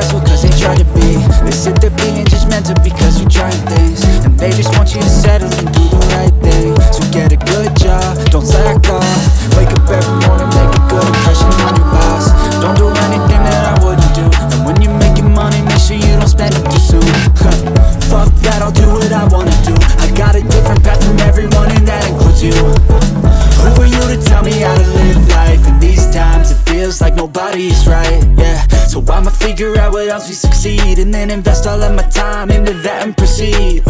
successful cause they try to be. They sit there being judgmental because you're trying things, and they just want you to settle and do the right thing. So get a good job, don't slack off. Wake up every morning, make a good impression on your boss. Don't do anything that I wouldn't do, and when you're making money, make sure you don't spend it too soon. Fuck that, I'll do what I wanna do. I got a different path from everyone, and that includes you. Who are you to tell me how to live life? In these times it feels like nobody's right, yeah. So I'ma figure out what else we succeed, and then invest all of my time into that and proceed.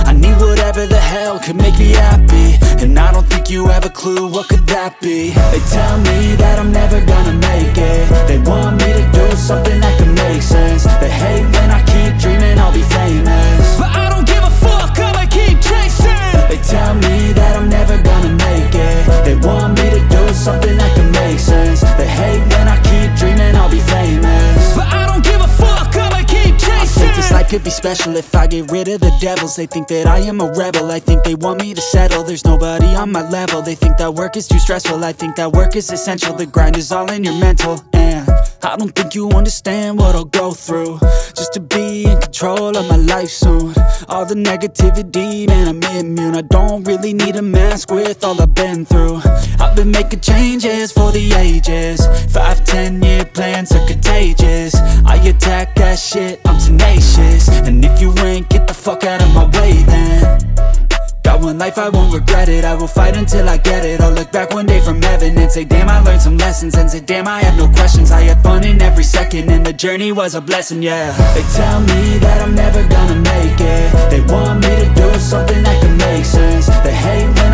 I need whatever the hell could make me happy, and I don't think you have a clue what could that be. They tell me that I'm never gonna make it. They want me to do something that can make sense. They hate when I keep dreaming I'll be famous, but I don't give a fuck, I'ma keep chasing. They tell me that I'm never gonna make it. They want me to do something that can make sense. They hate when I keep dreaming I'll be famous, but I don't give a fuck, I'ma keep chasing. I think this life could be special if I get rid of the devils. They think that I am a rebel, I think they want me to settle. There's nobody on my level. They think that work is too stressful, I think that work is essential. The grind is all in your mental, and I don't think you understand what I'll go through just to be in control of my life soon. All the negativity, man, I'm immune. I don't really need a mask with all I've been through. I've been making changes for the ages. 5-10 year plans are contagious. I attack that shit, I'm tenacious. And if you ain't, get the fuck out of my way then. Got one life, I won't regret it. I will fight until I get it. I'll look back one day from heaven and say damn, I learned some lessons. And say damn, I have no questions. I had fun in every second, and the journey was a blessing, yeah. They tell me that I'm never gonna make it. They want me to do something that can make sense. They hate when